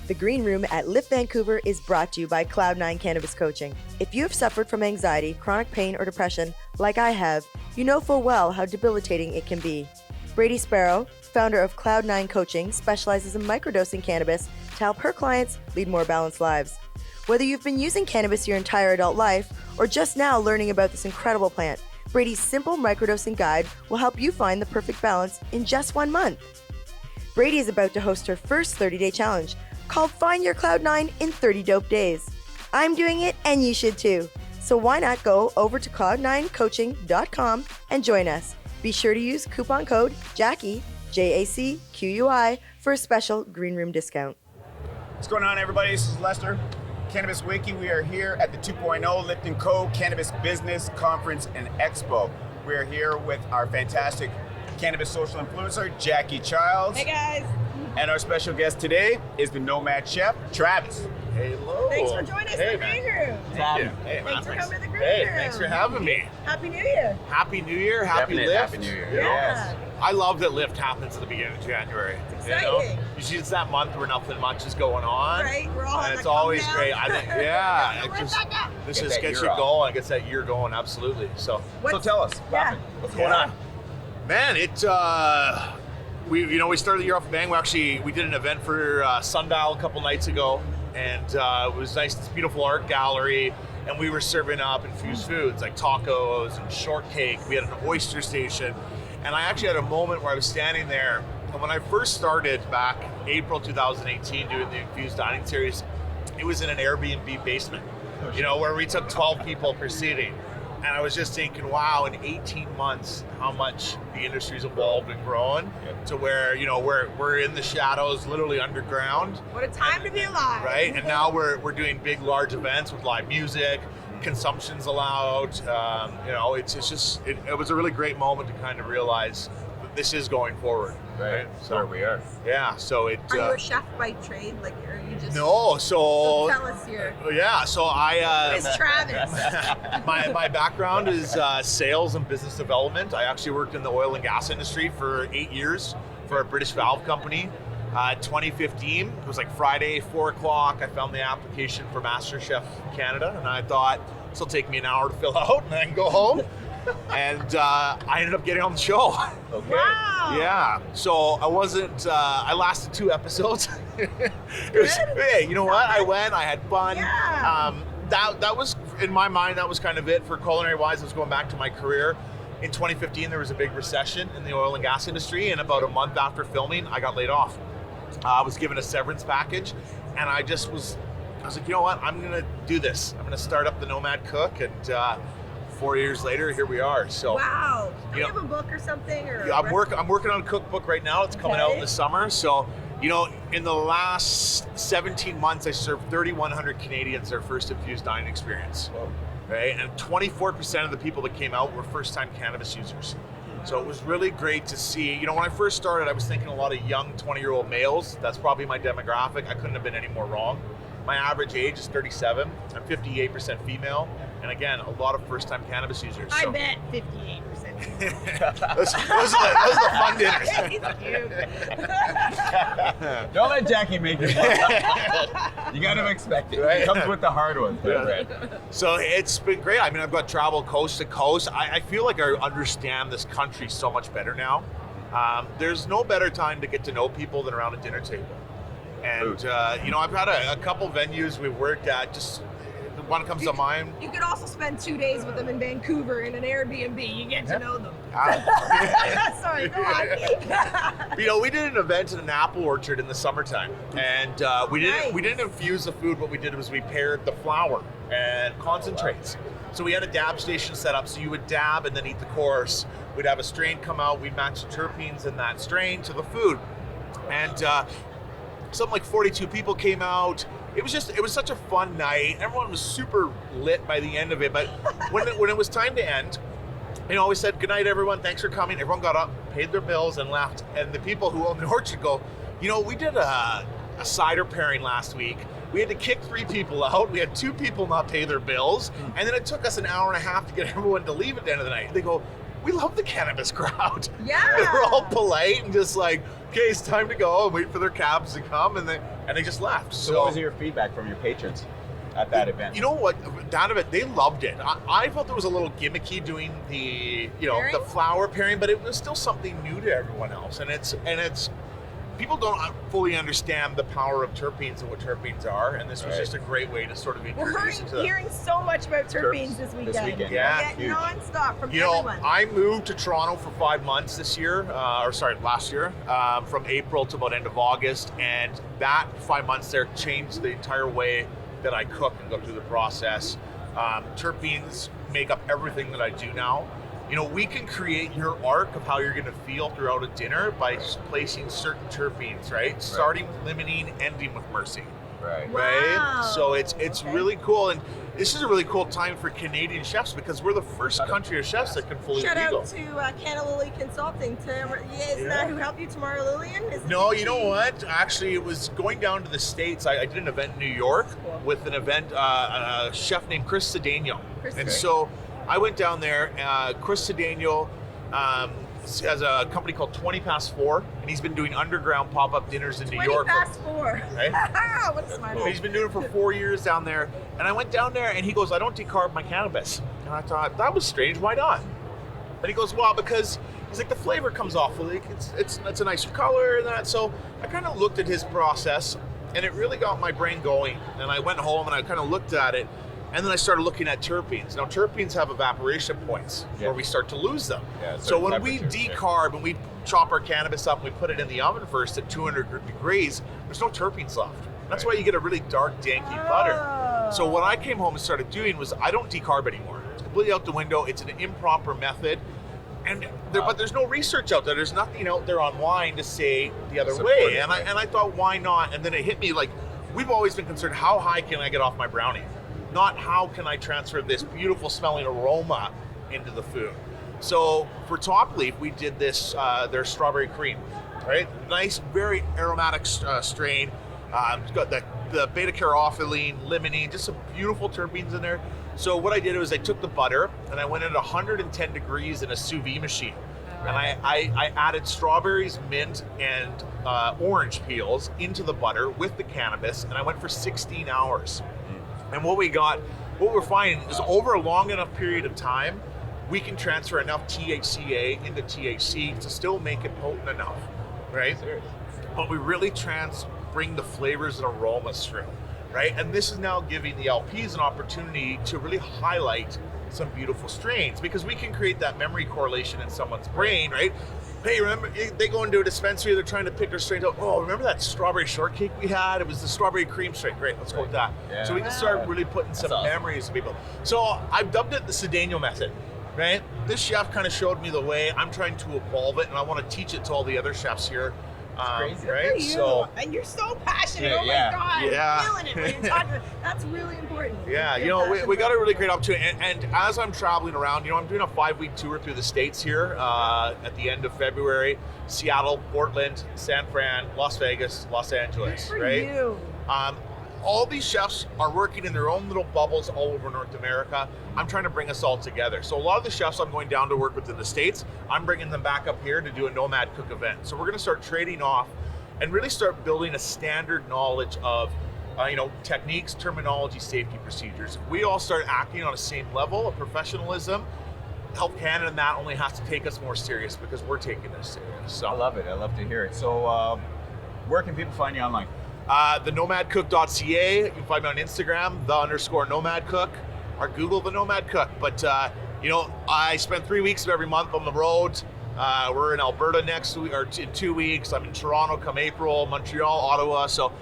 The Green Room at Lift Vancouver is brought to you by Cloud9 Cannabis Coaching. If you have suffered from anxiety, chronic pain, or depression, like I have, you know full well how debilitating it can be. Brady Sparrow, founder of Cloud9 Coaching, specializes in microdosing cannabis to help her clients lead more balanced lives. Whether you've been using cannabis your entire adult life or just now learning about this incredible plant, Brady's simple microdosing guide will help you find the perfect balance in just 1 month. Brady is about to host her first 30-day challenge called Find Your Cloud9 in 30 Dope Days. I'm doing it and you should too. So why not go over to cloud9coaching.com and join us. Be sure to use coupon code Jackie, JACQUI, for a special Green Room discount. What's going on, everybody? This is Lester. Cannabis.Wiki. We are here at the 2.0 Lift&Co Cannabis Business Conference and Expo. We are here with our fantastic cannabis social influencer, Jackie Childs. Hey guys. And our special guest today is the Nomad Chef, Travis. Hello. Thanks for joining us in the Green Room. Thank you. Thanks for coming to the Green Hey, Room. thanks for having me. Happy New Year. Happy New Year. Happy Definite Lift. Happy New Year. Yeah. I love that Lift happens at the beginning of January. It's You know? exciting. Usually it's that month where nothing much is going on. Right, we're all on And the it's always come great. down. I think, yeah. We're it just, back up. this Get just that gets year you off. going. Gets that year going, absolutely. So Tell us, Yeah. what's going on? Man, we started the year off bang. We did an event for Sundial a couple nights ago, and it was nice. It's a beautiful art gallery, and we were serving up infused foods like tacos and shortcake. We had an oyster station, and I actually had a moment where I was standing there. And when I first started back April 2018 doing the infused dining series, it was in an Airbnb basement, where we took 12 people per seating. And I was just thinking, wow, in 18 months, how much the industry's evolved and grown to where, we're in the shadows, literally underground. What a time to be alive. Right? And now we're doing big, large events with live music, consumption's allowed. It was a really great moment to kind of realize that this is going forward. Right? So we are. Yeah, so it... Are you a chef by trade? Like, are you just... No, so... Tell us here. Yeah, so I... It's Travis. My background is sales and business development. I actually worked in the oil and gas industry for 8 years for a British valve company. 2015, it was like Friday, 4 o'clock, I found the application for MasterChef Canada, and I thought, this will take me an hour to fill out, and I can go home. And I ended up getting on the show. Okay. Wow. Yeah, so I wasn't, I lasted 2 episodes. Hey, you know what? I went, I had fun. Yeah. That was, in my mind, that was kind of it for culinary wise. I was going back to my career. In 2015, there was a big recession in the oil and gas industry, and about a month after filming, I got laid off. I was given a severance package, and I was like, you know what? I'm gonna do this. I'm gonna start up the Nomad Cook, and 4 years later, here we are. So Wow. Do you you have a book or something? Or I'm working on a cookbook right now. It's coming out in the summer. So, in the last 17 months, I served 3,100 Canadians their first infused dining experience. Whoa. Right? And 24% of the people that came out were first-time cannabis users. So it was really great to see. When I first started, I was thinking a lot of young 20-year-old males. That's probably my demographic. I couldn't have been any more wrong. My average age is 37. I'm 58% female. And again, a lot of first-time cannabis users. I So- bet 58%. those are the fun dinners. He's cute. Don't let Jackie make it. You gotta expect it. Right. It comes with the hard ones. Yeah. Right. So it's been great. I mean, I've got traveled coast to coast. I feel like I understand this country so much better now. There's no better time to get to know people than around a dinner table. And, I've had a couple venues we've worked at, just one comes to mind. You could also spend 2 days with them in Vancouver in an Airbnb. You get to know them. Sorry, go on. We did an event in an apple orchard in the summertime, and we didn't infuse the food. What we did was we paired the flour and concentrates. So we had a dab station set up, so you would dab and then eat the course. We'd have a strain come out. We'd match the terpenes in that strain to the food, and something like 42 people came out. It was such a fun night. Everyone was super lit by the end of it. But when it was time to end, we said, good night, everyone. Thanks for coming. Everyone got up, paid their bills, and left. And the people who own the orchard go, we did a cider pairing last week. We had to kick 3 people out. We had 2 people not pay their bills. And then it took us an hour and a half to get everyone to leave at the end of the night. They go, we love the cannabis crowd. Yeah. They're all polite and just like, okay, it's time to go, and wait for their cabs to come, and they just left. So what was your feedback from your patrons at that event? You know what? That event, they loved it. I felt it was a little gimmicky doing the, Pairing? the flower pairing, but it was still something new to everyone else. And it's people don't fully understand the power of terpenes and what terpenes are, and this was just a great way to sort of We're introduce it to them. hearing so much about terpenes this weekend. Yeah, We get nonstop from You know, everyone. I moved to Toronto for 5 months this year, last year, from April to about end of August, and that 5 months there changed the entire way that I cook and go through the process. Terpenes make up everything that I do now. You know, we can create your arc of how you're going to feel throughout a dinner by placing certain terpenes, right? Starting with limonene, ending with mercy. Right. Right? Wow. So it's really cool, and this is a really cool time for Canadian chefs because we're the first country of chefs that can fully Shout legal. out to Canna Lily Consulting. Isn't that who helped you tomorrow, Lillian? No, you know what? Actually, it was going down to the States. I did an event in New York Cool. with an event, a chef named Chris Cedeno. Chris And Cedeno. so I went down there. Chris Cedeno has a company called 20 Past 4, and he's been doing underground pop-up dinners in New 20 York. past 4. Right? What a smart He's been doing it for 4 years down there. And I went down there and he goes, I don't decarb my cannabis. And I thought, that was strange, why not? And he goes, well, because he's like, the flavor comes off, like it's a nicer color and that. So I kind of looked at his process and it really got my brain going. And I went home and I kind of looked at it. And then I started looking at terpenes. Now, terpenes have evaporation points where we start to lose them. Yeah, so when we temperatures, decarb and we chop our cannabis up and we put it in the oven first at 200 degrees, there's no terpenes left. That's why you get a really dark, danky butter. So what I came home and started doing was I don't decarb anymore. It's completely out the window. It's an improper method. And but there's no research out there. There's nothing out there online to say the other way. And I thought, why not? And then it hit me like, we've always been concerned, how high can I get off my brownie? Not how can I transfer this beautiful smelling aroma into the food. So for Top Leaf, we did this, their strawberry cream, right? Nice, very aromatic strain. It's got the beta-caryophyllene, limonene, just some beautiful terpenes in there. So what I did was I took the butter and I went at 110 degrees in a sous vide machine. And I added strawberries, mint, and orange peels into the butter with the cannabis, and I went for 16 hours. And what we're finding is over a long enough period of time, we can transfer enough THCA into THC to still make it potent enough, right? But we really bring the flavors and aromas through, right? And this is now giving the LPs an opportunity to really highlight some beautiful strains because we can create that memory correlation in someone's brain, right? Hey, remember, they go into a dispensary, they're trying to pick their strains out. Oh, remember that strawberry shortcake we had? It was the strawberry cream strain. Great, let's go with that. Yeah. So we can start really putting some memories to people. So I've dubbed it the Cedeno method, right? This chef kind of showed me the way. I'm trying to evolve it, and I want to teach it to all the other chefs here. crazy. Right? So, and you're so passionate. Oh my God. Yeah. I'm feeling it when you're talking. That's really important. Yeah, You're you know, we got a passionate. really great opportunity. And as I'm traveling around, you know, I'm doing a 5-week tour through the States here at the end of February. Seattle, Portland, San Fran, Las Vegas, Los Angeles, Good for right? you. All these chefs are working in their own little bubbles all over North America. I'm trying to bring us all together. So a lot of the chefs I'm going down to work with in the States, I'm bringing them back up here to do a Nomad Cook event. So we're going to start trading off and really start building a standard knowledge of techniques, terminology, safety procedures. If we all start acting on the same level of professionalism, Health Canada and that only has to take us more serious because we're taking this serious. So I love it. I love to hear it. So where can people find you online? The nomadcook.ca. You can find me on Instagram, _nomadcook, or Google the Nomad Cook. But I spend 3 weeks of every month on the road. We're in Alberta next week, or in 2 weeks. I'm in Toronto come April, Montreal, Ottawa. So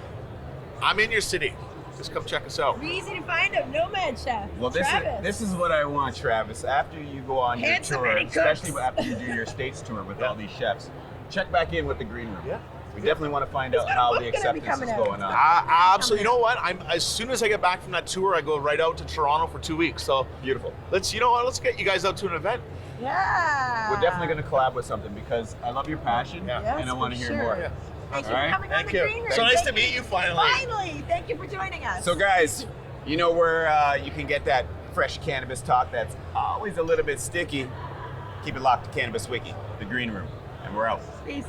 I'm in your city. Just come check us out. Be easy to find a Nomad Chef. Well, this is what I want, Travis. After you go on your Hand so tour, many cooks. especially after you do your States tour with all these chefs, check back in with the green room. Yeah. We definitely want to find There's out got a how book the gonna be acceptance is coming out. going on. Absolutely. You know what? As soon as I get back from that tour, I go right out to Toronto for 2 weeks. So Beautiful. let's get you guys out to an event. Yeah. We're definitely going to collab with something because I love your passion Yes, and I want to for hear sure. more. Yeah. Thank you All right. for coming on Thank the you. green room. So nice to Thank meet you finally. Finally. Thank you for joining us. So guys, you know where you can get that fresh cannabis talk that's always a little bit sticky? Keep it locked to Cannabis Wiki, the green room, and we're out. Peace.